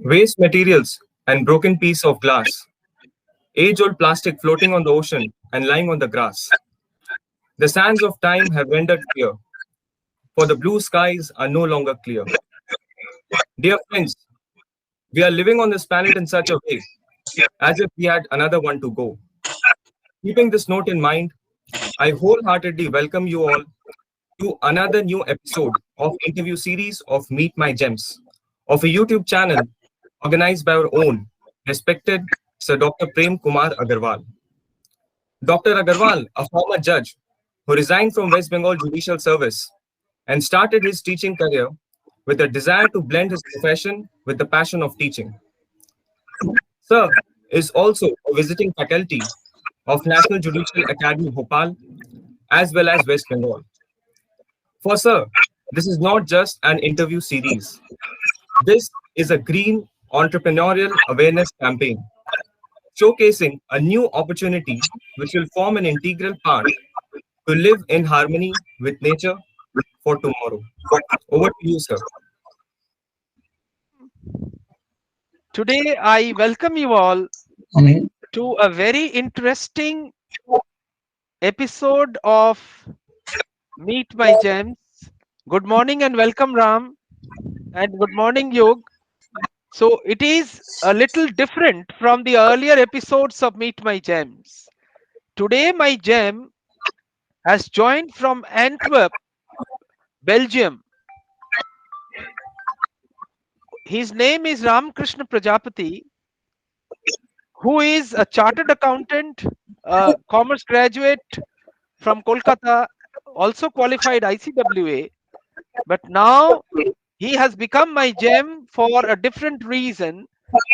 Waste materials and broken piece of glass. Age-old plastic floating on the ocean and lying on the grass. The sands of time have rendered clear, for the blue skies are no longer clear. Dear friends, we are living on this planet in such a way as if we had another one to go. Keeping this note in mind, I wholeheartedly welcome you all to another new episode of interview series of Meet My Gems, of a YouTube channel organized by our own respected Sir Dr. Prem Kumar Agarwal. Dr. Agarwal, a former judge who resigned from West Bengal Judicial Service and started his teaching career with a desire to blend his profession with the passion of teaching. Sir is also a visiting faculty of National Judicial Academy Bhopal as well as West Bengal. For Sir, this is not just an interview series. This is a green entrepreneurial awareness campaign showcasing a new opportunity which will form an integral part to live in harmony with nature for tomorrow. Over to you, sir. Today, I welcome you all Amen. to a very interesting episode of Meet My Gems. Good morning and welcome, Ram, and good morning, Yog. So, it is a little different from the earlier episodes of Meet My Gems. Today, my gem has joined from Antwerp, Belgium. His name is Ram Krishna Prajapati, who is a chartered accountant, a commerce graduate from Kolkata, also qualified ICWA, but now he has become my gem for a different reason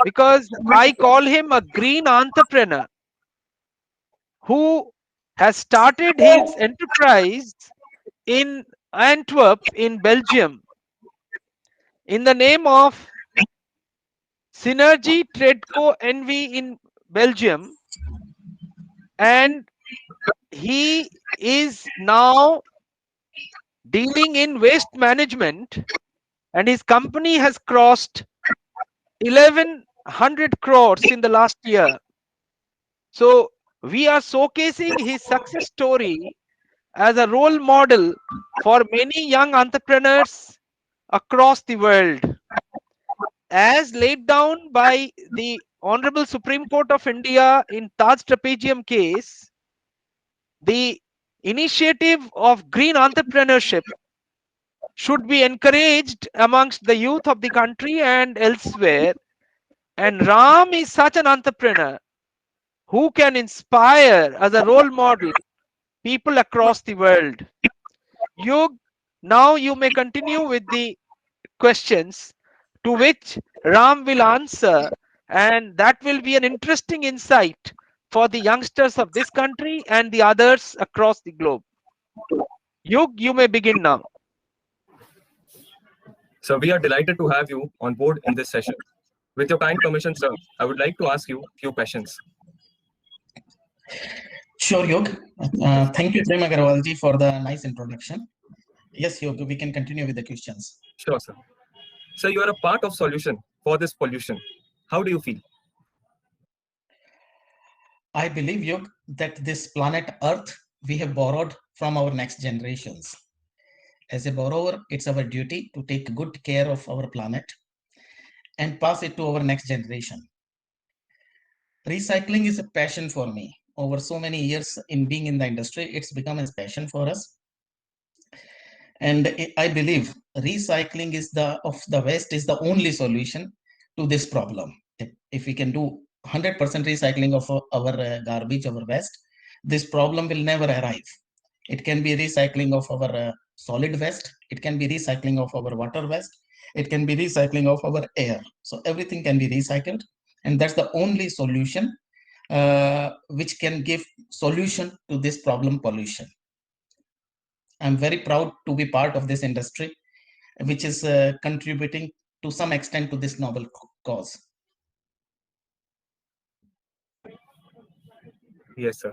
because I call him a green entrepreneur who has started his enterprise in Antwerp in Belgium in the name of Synergy Tradco NV in Belgium, and he is now dealing in waste management, and his company has crossed 1100 crores in the last year. So we are showcasing his success story as a role model for many young entrepreneurs across the world, as laid down by the Honorable Supreme Court of India in Taj Trapezium case. The initiative of green entrepreneurship should be encouraged amongst the youth of the country and elsewhere. And Ram is such an entrepreneur who can inspire as a role model people across the world. You now you may continue with the questions to which Ram will answer, and that will be an interesting insight for the youngsters of this country and the others across the globe. You may begin now. So we are delighted to have you on board in this session. With your kind permission, sir, I would like to ask you a few questions. Sure, Yog. Thank you, Prem Agarwalji, for the nice introduction. Yes, Yog, we can continue with the questions. Sure, sir. So you are a part of solution for this pollution. How do you feel? I believe, Yog, that this planet Earth we have borrowed from our next generations. As a borrower, it's our duty to take good care of our planet and pass it to our next generation. Recycling is a passion for me. Over so many years in being in the industry, it's become a passion for us. And I believe recycling is of the waste is the only solution to this problem. If we can do 100% recycling of our garbage, our waste, this problem will never arrive. It can be recycling of our solid waste. It can be recycling of our water waste. It can be recycling of our air. So everything can be recycled. And that's the only solution which can give solution to this problem pollution. I'm very proud to be part of this industry, which is contributing to some extent to this noble cause. Yes, sir.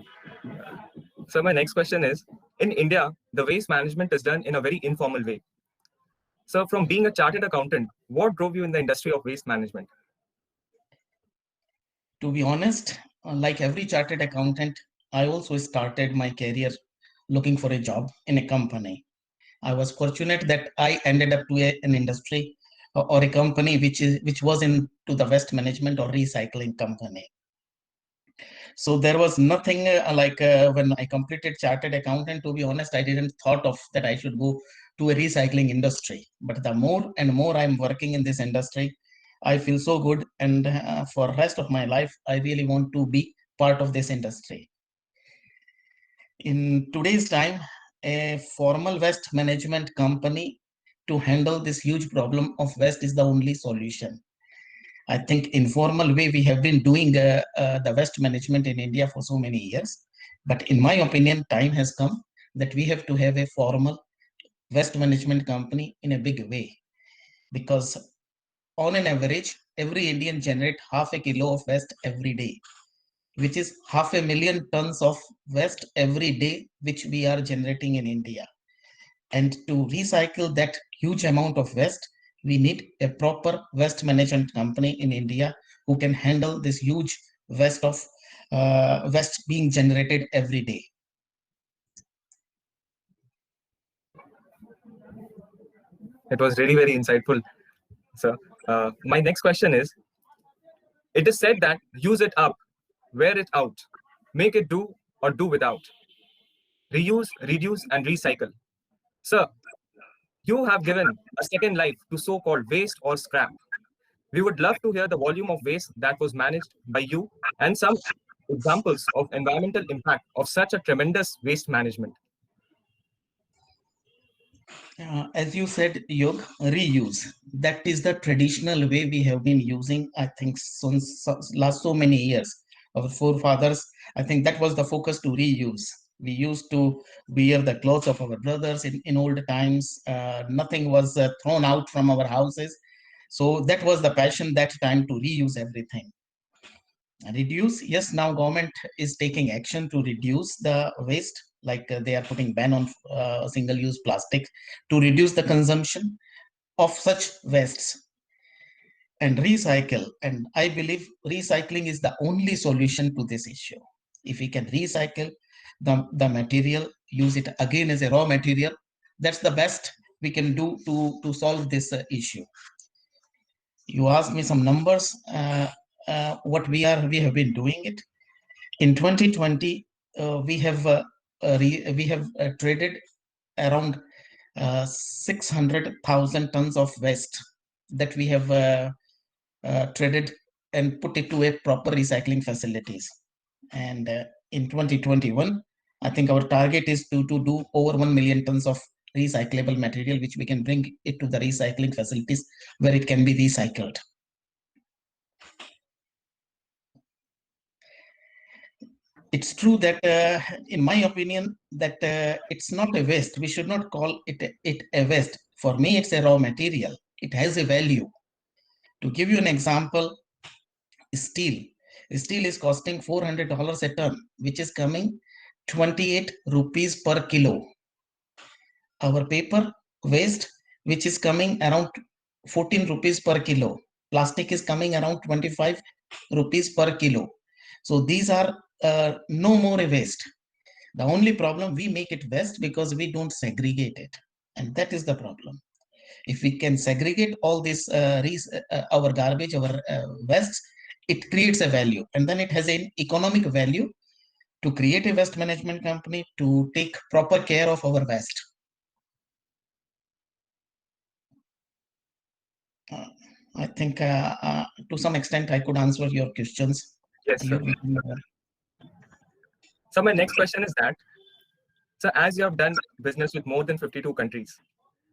So my next question is, in India, the waste management is done in a very informal way. So, from being a chartered accountant, what drove you in the industry of waste management? To be honest, like every chartered accountant, I also started my career looking for a job in a company. I was fortunate that I ended up to an industry or a company which was into the waste management or recycling company. So there was nothing when I completed chartered accountant. To be honest, I didn't thought of that I should go to a recycling industry. But the more and more I'm working in this industry, I feel so good, and for rest of my life, I really want to be part of this industry. In today's time, a formal waste management company to handle this huge problem of waste is the only solution. I think informal way we have been doing the waste management in India for so many years. But in my opinion, time has come that we have to have a formal waste management company in a big way, because on an average, every Indian generate half a kilo of waste every day, which is 500,000 tons of waste every day, which we are generating in India. And to recycle that huge amount of waste, we need a proper waste management company in India who can handle this huge waste being generated every day. It was really very insightful, sir. My next question is, it is said that use it up, wear it out, make it do or do without, reuse, reduce, and recycle. Sir, you have given a second life to so-called waste or scrap. We would love to hear the volume of waste that was managed by you and some examples of environmental impact of such a tremendous waste management. As you said, Yog, reuse. That is the traditional way we have been using, I think, since last so many years. Our forefathers, I think that was the focus, to reuse. We used to wear the clothes of our brothers in old times. Nothing was thrown out from our houses. So that was the passion that time, to reuse everything. Reduce, yes, now government is taking action to reduce the waste, like they are putting ban on single use plastic to reduce the consumption of such wastes. And recycle, and I believe recycling is the only solution to this issue. If we can recycle the material, use it again as a raw material, that's the best we can do to solve this issue. You asked me some numbers, what we have been doing it. In 2020, we have traded around 600,000 tons of waste that we have traded and put it to a proper recycling facilities. And in 2021, I think our target is to do over 1 million tons of recyclable material, which we can bring it to the recycling facilities where it can be recycled. It's true that, in my opinion, that it's not a waste. We should not call it a waste. For me, it's a raw material. It has a value. To give you an example, steel. Steel is costing $400 a ton, which is coming 28 rupees per kilo. Our paper waste, which is coming around 14 rupees per kilo. Plastic is coming around 25 rupees per kilo. So these are no more a waste. The only problem, we make it waste because we don't segregate it, and that is the problem. If we can segregate all this our garbage, our waste, it creates a value, and then it has an economic value to create a waste management company to take proper care of our waste. I think to some extent I could answer your questions. Yes, sir. So my next question is that, so as you have done business with more than 52 countries,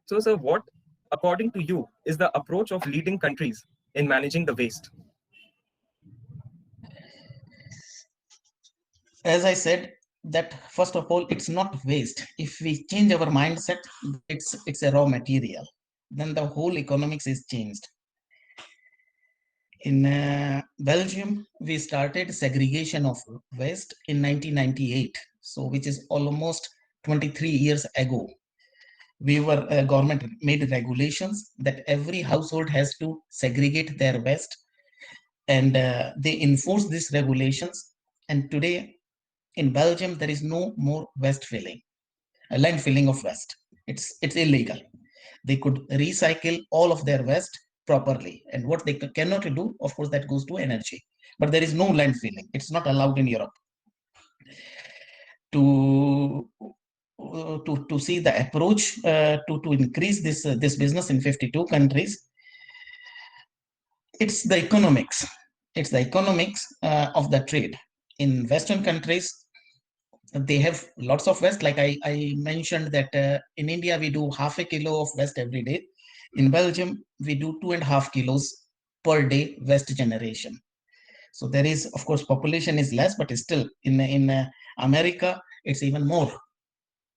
so sir, what, according to you, is the approach of leading countries in managing the waste? As I said, that first of all, it's not waste. If we change our mindset, it's a raw material, then the whole economics is changed. In Belgium, we started segregation of waste in 1998, so which is almost 23 years ago. government made regulations that every household has to segregate their waste, and they enforce these regulations. And today in Belgium, there is no more waste filling, land filling of waste. It's illegal. They could recycle all of their waste properly, and what they cannot do, of course, that goes to energy. But there is no land filling. It's not allowed in Europe. To see the approach to increase this business in 52 countries, it's the economics. It's the economics of the trade. In Western countries, they have lots of waste. Like I mentioned that in India, we do half a kilo of waste every day. In Belgium, we do 2.5 kilos per day waste generation. So there is, of course, population is less, but still in America, it's even more.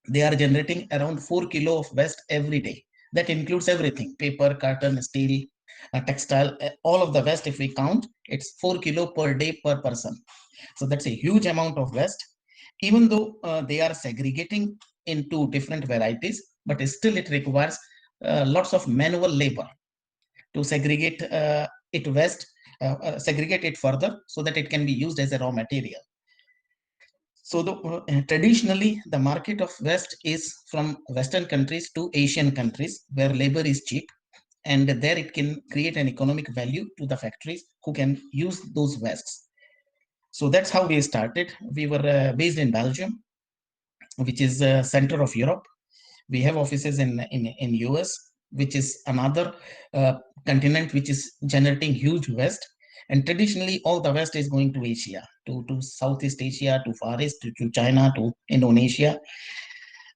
They are generating around 4 kilo of waste every day. That includes everything: paper, carton, steel, textile, all of the waste. If we count, it's 4 kilo per day per person. So that's a huge amount of waste. Even though they are segregating into different varieties, but still it requires lots of manual labor to segregate segregate it further so that it can be used as a raw material. So traditionally, the market of waste is from Western countries to Asian countries, where labor is cheap, and there it can create an economic value to the factories who can use those wastes. So that's how we started. We were based in Belgium, which is the center of Europe. We have offices in US, which is another continent which is generating huge waste. And traditionally, all the waste is going to Asia, to Southeast Asia, to Far East, to China, to Indonesia.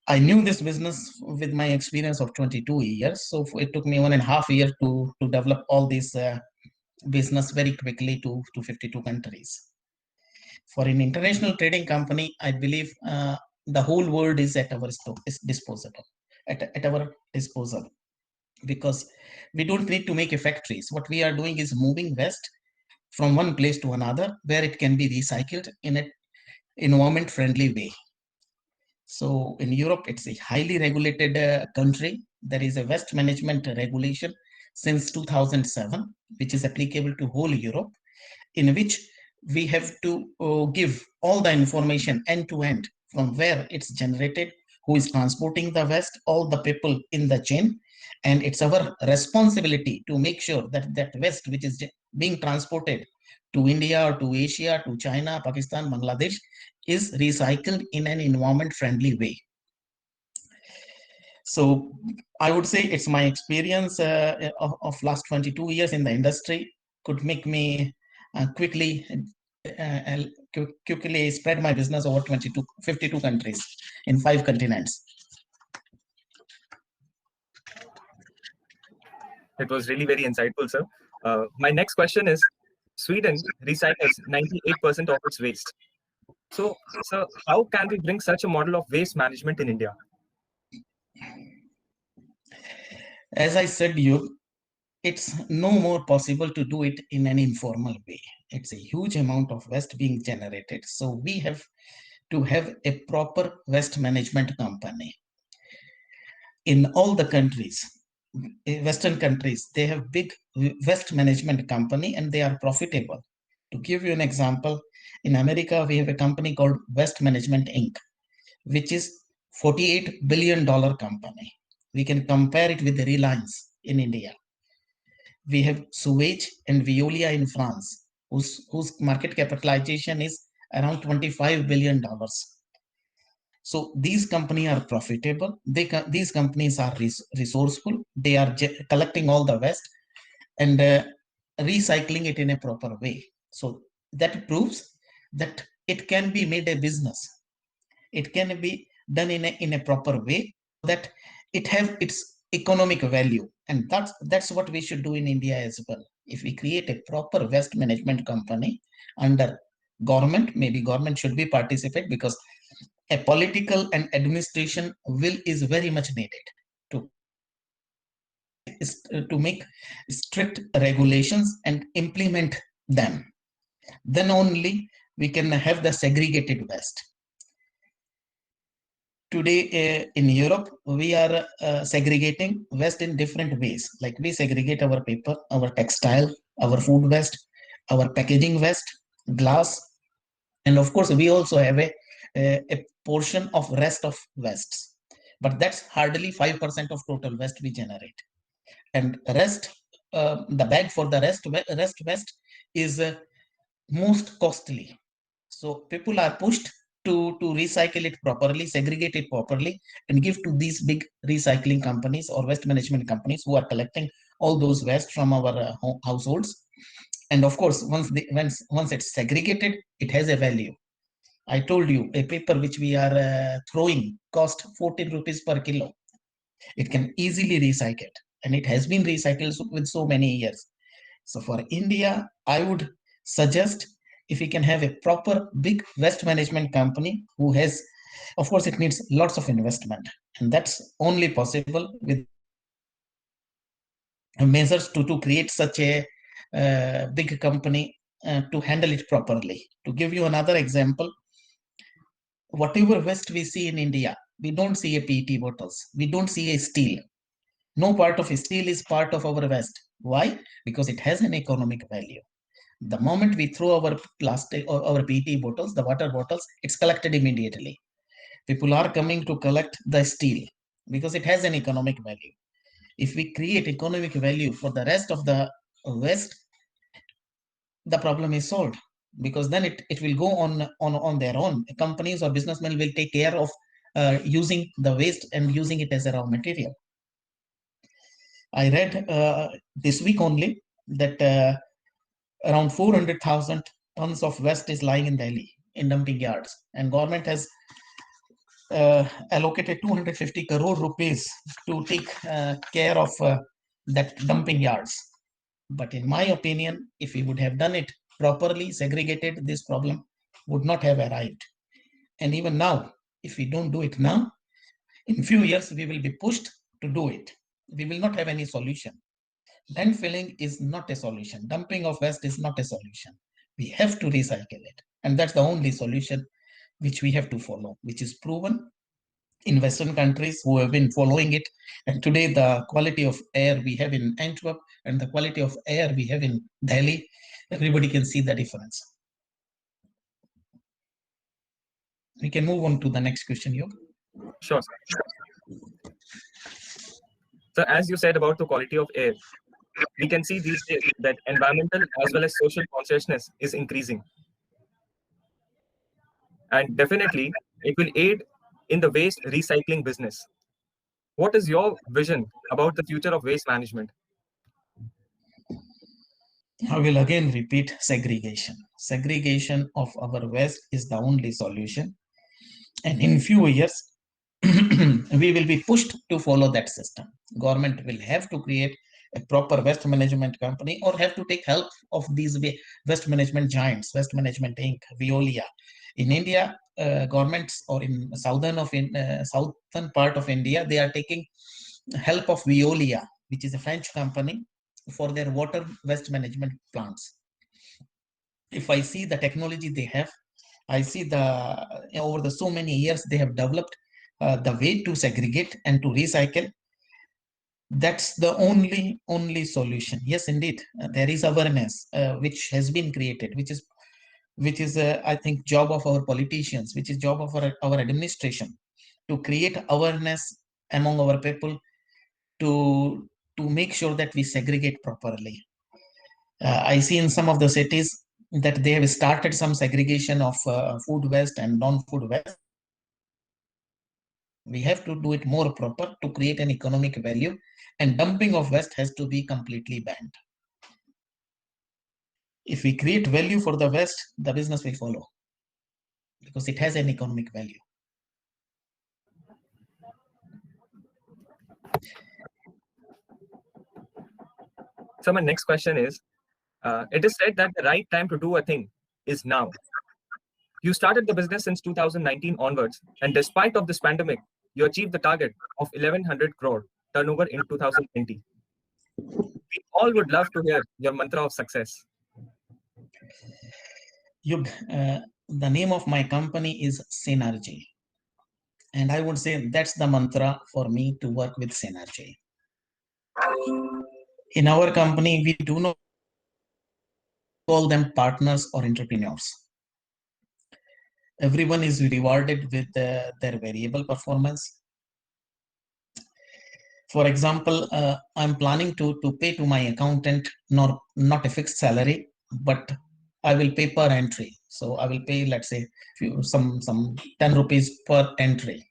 I knew this business with my experience of 22 years. So it took me 1.5 years to develop all this business very quickly to 52 countries. For an international trading company, I believe the whole world is at our disposal, at our disposal, because we don't need to make a factories. What we are doing is moving waste from one place to another where it can be recycled in an environment friendly way. So in Europe, it's a highly regulated country. There is a waste management regulation since 2007, which is applicable to whole Europe, in which we have to give all the information end to end, from where it's generated, who is transporting the waste, all the people in the chain. And it's our responsibility to make sure that that waste which is being transported to India or to Asia, to China, Pakistan, Bangladesh, is recycled in an environment friendly way. So I would say it's my experience of last 22 years in the industry could make me quickly spread my business over 52 countries in 5 continents. It was really very insightful, sir. My next question is, Sweden recycles 98% of its waste. So, sir, how can we bring such a model of waste management in India? As I said, you, it's no more possible to do it in an informal way. It's a huge amount of waste being generated. So we have to have a proper waste management company. In all the countries, Western countries, they have big waste management company and they are profitable. To give you an example, in America, we have a company called Waste Management Inc., which is $48 billion company. We can compare it with the Reliance in India. We have Suez and Veolia in France, whose market capitalization is around $25 billion. So these companies are profitable. These companies are resourceful. They are collecting all the waste and recycling it in a proper way. So that proves that it can be made a business. It can be done in a proper way so that it have its economic value. And that's what we should do in India as well. If we create a proper waste management company under government, maybe government should be participate, because a political and administration will is very much needed to make strict regulations and implement them. Then only we can have the segregated waste. Today in Europe, we are segregating waste in different ways. Like we segregate our paper, our textile, our food waste, our packaging waste, glass, and of course we also have a portion of rest of wastes. But that's hardly 5% of total waste we generate. And rest, the bag for the rest waste is most costly. So people are pushed to recycle it properly, segregate it properly, and give to these big recycling companies or waste management companies who are collecting all those waste from our households. And of course, once it's segregated, it has a value. I told you, a paper which we are throwing cost 14 rupees per kilo. It can easily recycle, and it has been recycled with so many years. So for India, I would suggest if we can have a proper big waste management company who has, of course, it needs lots of investment, and that's only possible with measures to create such a big company to handle it properly. To give you another example, whatever waste we see in India, we don't see a PET bottles, we don't see a steel. No part of steel is part of our waste. Why? Because it has an economic value. The moment we throw our plastic or our PET bottles, the water bottles, it's collected immediately. People are coming to collect the steel because it has an economic value. If we create economic value for the rest of the waste, the problem is solved, because then it will go on their own. Companies or businessmen will take care of using the waste and using it as a raw material. I read this week only that around 400,000 tons of waste is lying in Delhi in dumping yards, and government has allocated 250 crore rupees to take care of that dumping yards. But in my opinion, if we would have done it properly, segregated, this problem would not have arrived. And even now, if we don't do it now, in few years we will be pushed to do it. We will not have any solution. Landfilling is not a solution. Dumping of waste is not a solution. We have to recycle it. And that's the only solution which we have to follow, which is proven in Western countries who have been following it. And today, the quality of air we have in Antwerp and the quality of air we have in Delhi, everybody can see the difference. We can move on to the next question, Yog. Sure, sir. So as you said about the quality of air, we can see these days that environmental as well as social consciousness is increasing. And definitely, it will aid in the waste recycling business. What is your vision about the future of waste management? I will again repeat segregation. Segregation of our waste is the only solution. And in few years, we will be pushed to follow that system. Government will have to create a proper waste management company or have to take help of these waste management giants, Waste Management Inc., Veolia. In India, governments or in southern part of India, they are taking help of Veolia, which is a French company, for their water waste management plants. If I see the technology they have, I see over the so many years they have developed the way to segregate and to recycle. That's the only solution. Yes, indeed, there is awareness which has been created, which is I think job of our politicians, which is job of our administration, to create awareness among our people to make sure that we segregate properly. I see in some of the cities that they have started some segregation of food waste and non-food waste. We have to do it more proper to create an economic value, and dumping of waste has to be completely banned. If we create value for the waste, the business will follow because it has an economic value. So my next question is, it is said that the right time to do a thing is now. You started the business since 2019 onwards, and despite of this pandemic, you achieved the target of 1100 crore turnover in 2020. We all would love to hear your mantra of success. Yug, the name of my company is Synergy. And I would say that's the mantra for me to work with synergy. In our company, we do not call them partners or entrepreneurs. Everyone is rewarded with their variable performance. For example, I'm planning to pay to my accountant not a fixed salary, but I will pay per entry. So I will pay, let's say, some 10 rupees per entry.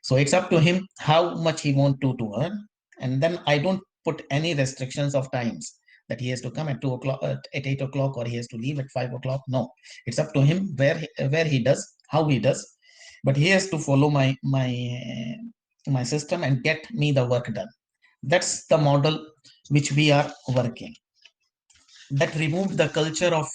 So it's up to him how much he want to earn, and then I don't put any restrictions of times that he has to come at 2 o'clock, at 8 o'clock, or he has to leave at 5 o'clock. No, it's up to him where he does, how he does, but he has to follow my system and get me the work done. That's the model which we are working. That removed the culture of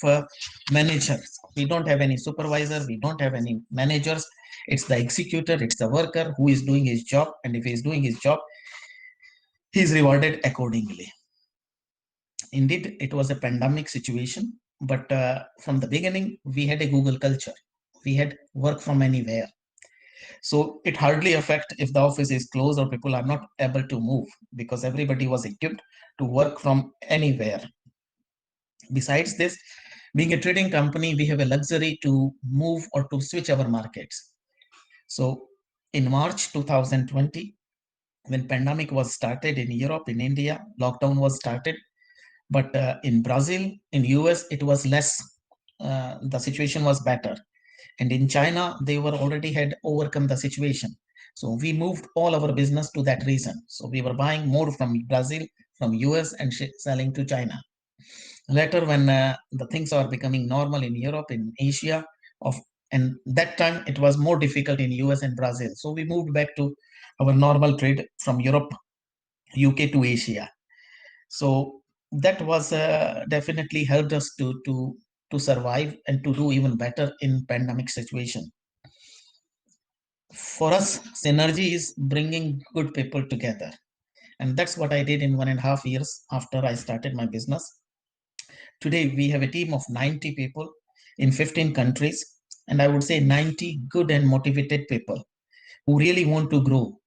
managers. We don't have any supervisor, we don't have any managers. It's the executor, it's the worker who is doing his job, and if he is doing his job, he is rewarded accordingly. Indeed, it was a pandemic situation, but from the beginning, we had a Google culture. We had work from anywhere. So it hardly affect if the office is closed or people are not able to move, because everybody was equipped to work from anywhere. Besides this, being a trading company, we have a luxury to move or to switch our markets. So in March 2020, when pandemic was started in Europe, in India, lockdown was started. But in Brazil, in US, it was less. The situation was better. And in China, they were already had overcome the situation. So we moved all our business to that region. So we were buying more from Brazil, from US, and selling to China. Later, when the things are becoming normal in Europe, in Asia, and that time it was more difficult in US and Brazil. So we moved back to our normal trade from Europe, UK to Asia. So that was definitely helped us to survive and to do even better in pandemic situation. For us, synergy is bringing good people together, and that's what I did in 1.5 years after I started my business. Today we have a team of 90 people in 15 countries, and I would say 90 good and motivated people who really want to grow.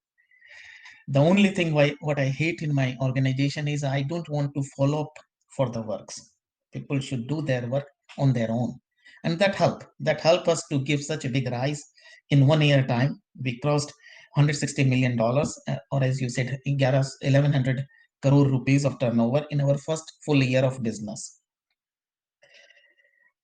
The only thing what I hate in my organization is I don't want to follow up for the works. People should do their work on their own, and that help us to give such a big rise. In 1 year time, we crossed $160 million, or as you said, 1100 crore rupees of turnover in our first full year of business.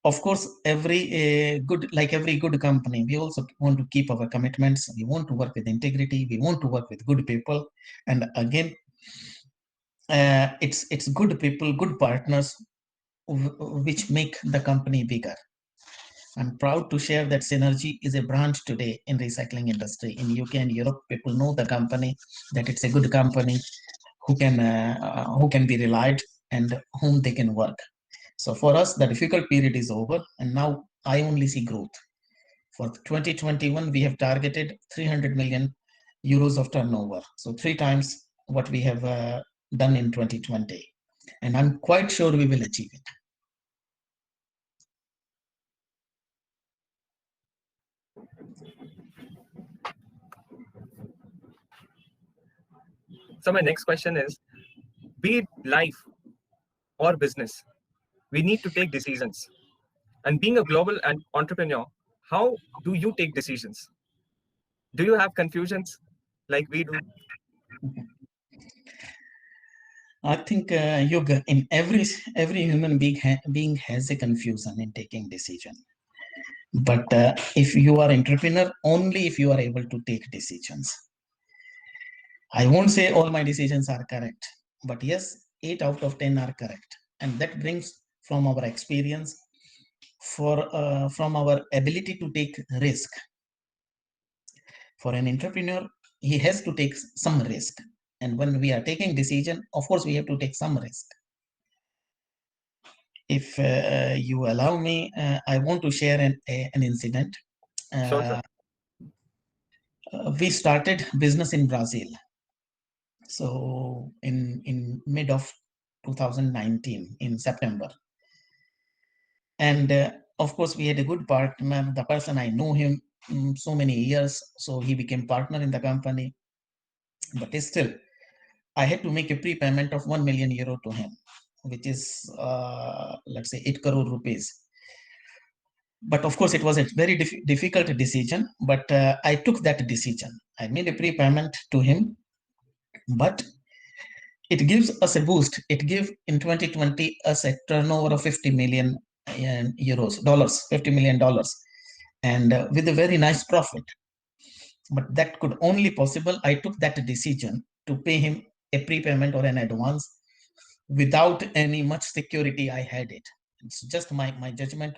Of course, every good company, we also want to keep our commitments. We want to work with integrity. We want to work with good people. And again, it's good people, good partners, which make the company bigger. I'm proud to share that Synergy is a brand today in recycling industry in UK and Europe. People know the company, that it's a good company who can be relied and whom they can work. So for us, the difficult period is over, and now I only see growth. For 2021, we have targeted 300 million euros of turnover, so 3 times what we have done in 2020, and I'm quite sure we will achieve it. So my next question is, be it life or business, we need to take decisions. And being a global entrepreneur, how do you take decisions? Do you have confusions like we do? I think in every human being has a confusion in taking decision. But if you are entrepreneur, only if you are able to take decisions. I won't say all my decisions are correct, but yes, 8 out of 10 are correct. And that brings from our experience, from our ability to take risk. For an entrepreneur, he has to take some risk. And when we are taking decision, of course, we have to take some risk. If you allow me, I want to share an incident. Sure. We started business in Brazil. So in mid of 2019, in September. And of course, we had a good partner. The person, I know him so many years. So he became partner in the company. But still, I had to make a prepayment of 1 million euro to him, which is, let's say, 8 crore rupees. But of course, it was a very difficult decision. But I took that decision. I made a prepayment to him, but it gives us a boost. It gave in 2020 us a turnover of 50 million dollars, $50 million, and with a very nice profit. But that could only possible. I took that decision to pay him a prepayment or an advance without any much security. I had it. It's just my judgment.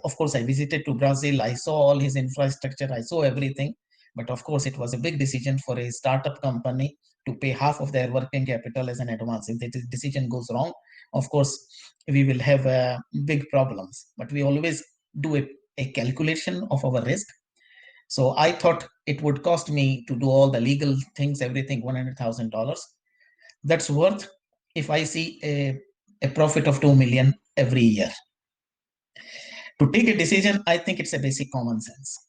Of course, I visited to Brazil. I saw all his infrastructure. I saw everything. But of course, it was a big decision for a startup company to pay half of their working capital as an advance. If the decision goes wrong, of course, we will have big problems. But we always do a calculation of our risk. So I thought it would cost me to do all the legal things, everything, $100,000. That's worth if I see a profit of 2 million every year. To take a decision, I think it's a basic common sense.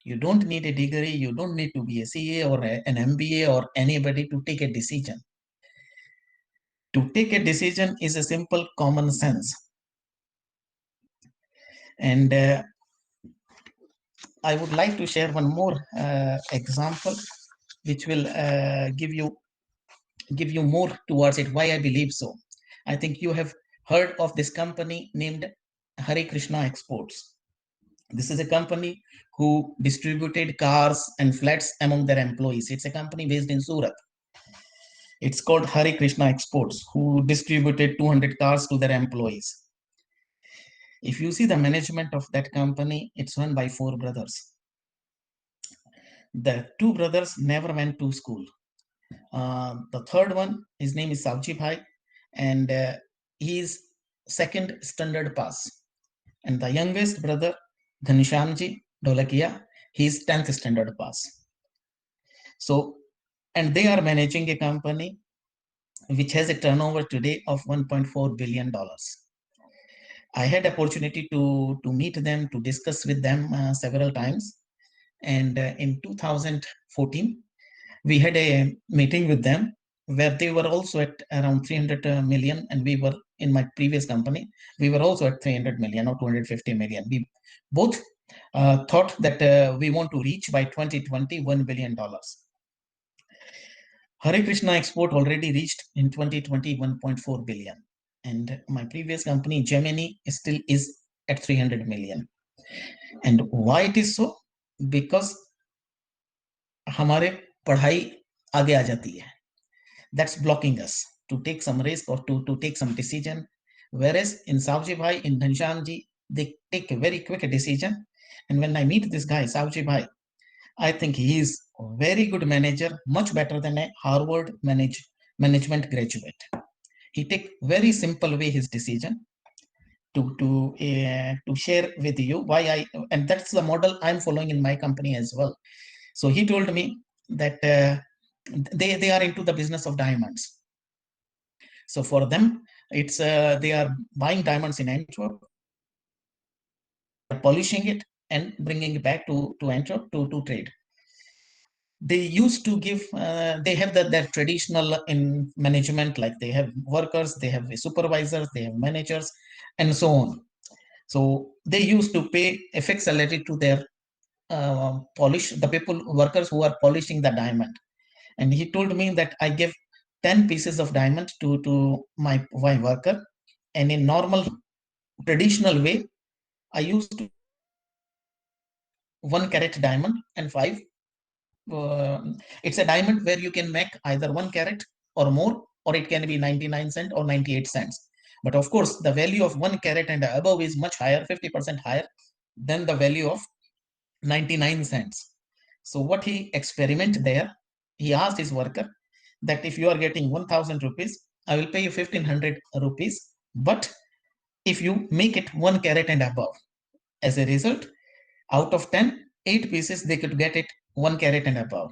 You don't need a degree. You don't need to be a CA or an MBA or anybody to take a decision. To take a decision is a simple common sense. And I would like to share one more example, which will give you more towards it, why I believe so. I think you have heard of this company named Hare Krishna Exports. This is a company who distributed cars and flats among their employees. It's a company based in Surat. It's called Hare Krishna Exports, who distributed 200 cars to their employees. If you see the management of that company, it's run by 4 brothers. The 2 brothers never went to school. The third one, his name is Savji Bhai, and he is second standard pass. And the youngest brother, Ghanishamji Dholakia, he is 10th standard pass. So, and they are managing a company which has a turnover today of $1.4 billion. I had opportunity to meet them, to discuss with them several times. And in 2014, we had a meeting with them where they were also at around 300 million, and we were, in my previous company, we were also at 300 million or 250 million. We both thought that we want to reach by 2020 $1 billion. Hare Krishna Export already reached in 2020 1.4 billion. And my previous company, Gemini, still is at 300 million. And why it is so? Because हमारे पढ़ाई आगे आ जाती है. That's blocking us to take some risk or to take some decision. Whereas in Savji Bhai, in Ghanshyamji, they take a very quick decision. And when I meet this guy, Savji Bhai, I think he is a very good manager, much better than a Harvard management graduate. He take very simple way his decision to share with you why and that's the model I'm following in my company as well. So he told me that they are into the business of diamonds. So for them, it's they are buying diamonds in Antwerp, polishing it and bringing it back to Antwerp to trade. They used to give, they have their traditional in management, like they have workers, they have supervisors, they have managers, and so on. So they used to pay a fixed salary to their workers who are polishing the diamond. And he told me that I give 10 pieces of diamond to my worker, and in normal traditional way, I used to 1 carat diamond and 5. It's a diamond where you can make either 1 carat or more, or it can be 99 cents or 98 cents. But of course, the value of 1 carat and above is much higher, 50% higher than the value of 99 cents. So what he experimented there, he asked his worker that if you are getting 1,000 rupees, I will pay you 1,500 rupees. But if you make it 1 carat and above, as a result, out of 10, 8 pieces, they could get it 1 carat and above.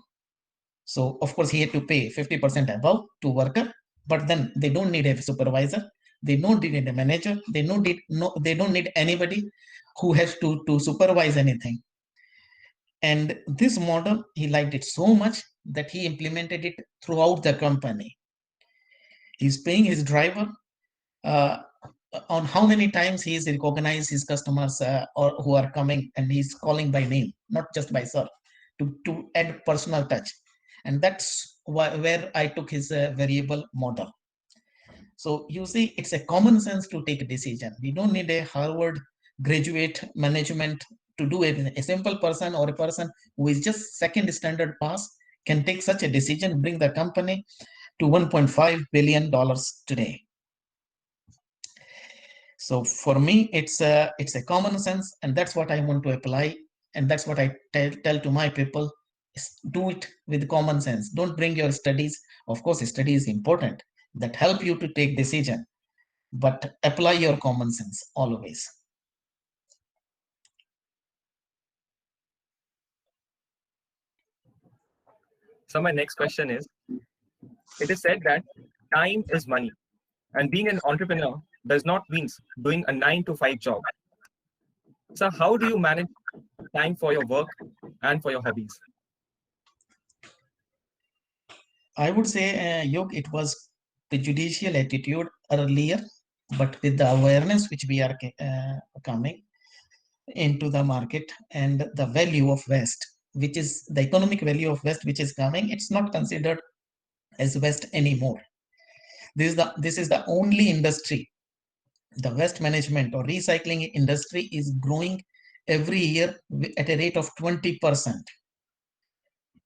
So of course, he had to pay 50% above to worker, but then they don't need a supervisor. They don't need a manager. They don't need anybody who has to supervise anything. And this model, he liked it so much that he implemented it throughout the company. He's paying his driver uh, on how many times he is recognized his customers or who are coming, and he's calling by name, not just by sir, to add personal touch. And that's where I took his variable model. So you see, it's a common sense to take a decision. We don't need a Harvard graduate management to do it. A simple person or a person who is just second standard pass can take such a decision, bring the company to $1.5 billion today. So for me, it's a common sense, and that's what I want to apply, and that's what I tell to my people: do it with common sense. Don't bring your studies. Of course, study is important, that help you to take decision, but apply your common sense always. So my next question is, it is said that time is money, and being an entrepreneur does not mean doing a 9 to 5 job. So how do you manage time for your work and for your hobbies? I would say, Yog, it was prejudicial attitude earlier, but with the awareness which we are coming into the market, and the value of waste, which is the economic value of waste, which is coming, it's not considered as waste anymore. This is the only industry, the waste management or recycling industry is growing every year at a rate of 20%.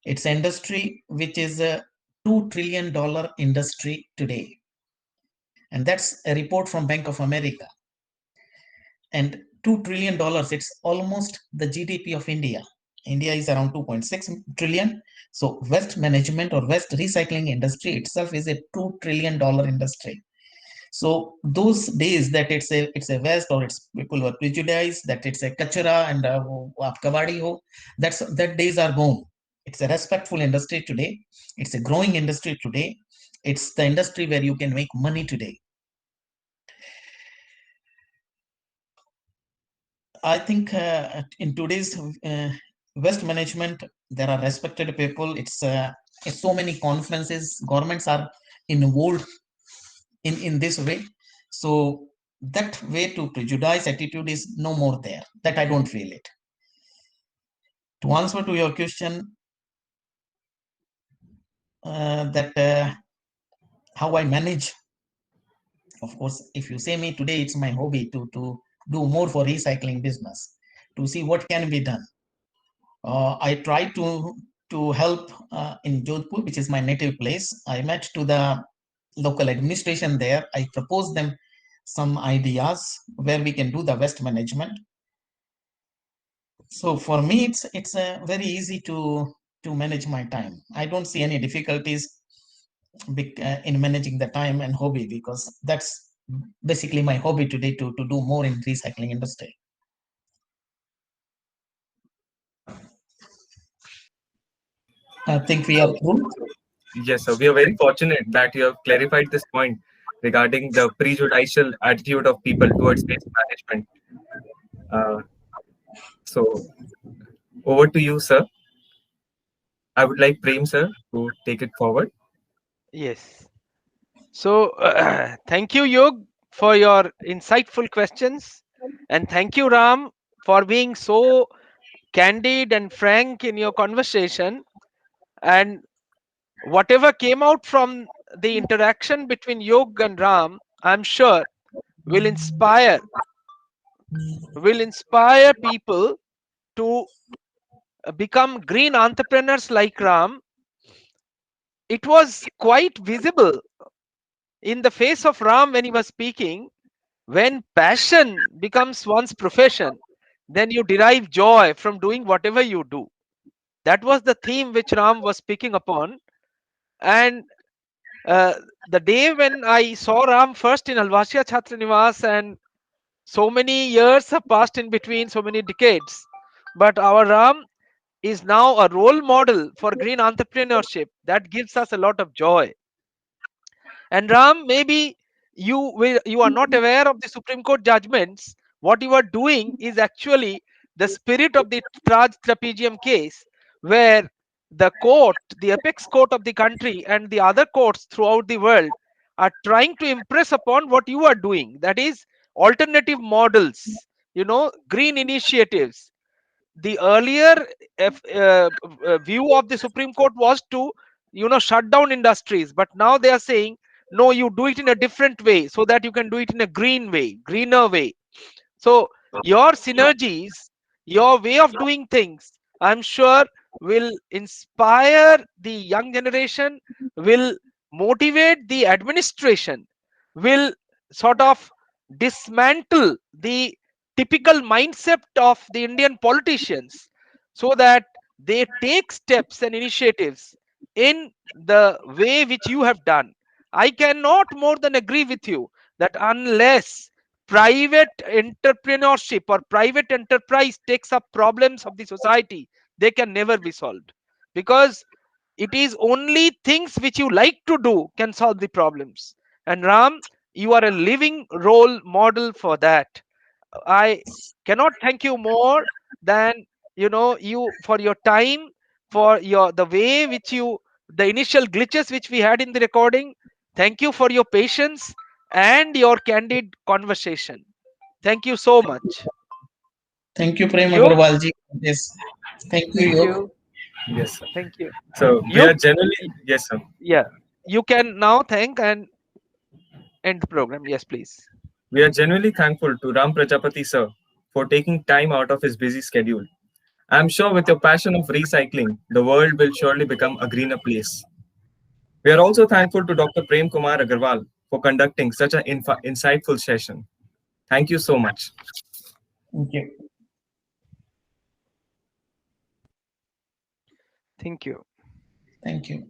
It's an industry which is a $2 trillion industry today. And that's a report from Bank of America. And $2 trillion, it's almost the GDP of India. India is around 2.6 trillion. So waste management or waste recycling industry itself is a $2 trillion industry. So those days that it's a waste, or it's people were prejudiced that it's a kachara and kabadi ho, that days are gone. It's a respectful industry today. It's a growing industry today. It's the industry where you can make money today. I think in today's waste management, there are respected people. It's so many conferences. Governments are involved in this way. So that way to prejudice attitude is no more there. That I don't feel it. To answer to your question, that how I manage. Of course, if you say me today, it's my hobby to do more for recycling business, to see what can be done. I try to help in Jodhpur, which is my native place. I met to the local administration there. I proposed them some ideas where we can do the waste management. So for me, it's very easy to manage my time. I don't see any difficulties in managing the time and hobby, because that's basically my hobby today, to do more in recycling industry. I think we are through. Yes, sir. We are very fortunate that you have clarified this point regarding the prejudicial attitude of people towards waste management. Uh, so over to you, sir. I would like Prem, sir, to take it forward. Yes. So, thank you, Yog, for your insightful questions. And thank you, Ram, for being so candid and frank in your conversation. And whatever came out from the interaction between Yog and Ram, I'm sure will inspire people to become green entrepreneurs like Ram. It was quite visible in the face of Ram when he was speaking. When passion becomes one's profession, then you derive joy from doing whatever you do. That was the theme which Ram was speaking upon. And the day when I saw Ram first in Alvasia Chhatra Niwas, and so many years have passed in between, so many decades. But our Ram is now a role model for green entrepreneurship. That gives us a lot of joy. And Ram, maybe you are not aware of the Supreme Court judgments. What you are doing is actually the spirit of the Traj Trapezium case, where the court, the apex court of the country, and the other courts throughout the world are trying to impress upon what you are doing. That is alternative models, green initiatives. The earlier view of the Supreme Court was to, shut down industries, but now they are saying, no, you do it in a different way so that you can do it in a greener way. So your synergies, your way of doing things, I'm sure will inspire the young generation, will motivate the administration, will sort of dismantle the typical mindset of the Indian politicians, so that they take steps and initiatives in the way which you have done. I cannot more than agree with you that unless private entrepreneurship or private enterprise takes up problems of the society, they can never be solved, because it is only things which you like to do can solve the problems. And Ram, you are a living role model for that. I cannot thank you more than, you for your time, for your the way which you, the initial glitches which we had in the recording. Thank you for your patience and your candid conversation. Thank you so much. Thank you, Prem Yug, Agarwal ji. Yes. Thank you, thank Yog. you. Yes, sir. Thank you. So we Yug, are generally, yes, sir. yeah, you can now thank and end the program. Yes, please. We are genuinely thankful to Ram Prajapati sir for taking time out of his busy schedule. I'm sure with your passion of recycling, the world will surely become a greener place. We are also thankful to Dr. Prem Kumar Agarwal for conducting such an insightful session. Thank you so much. Thank you. Thank you. Thank you.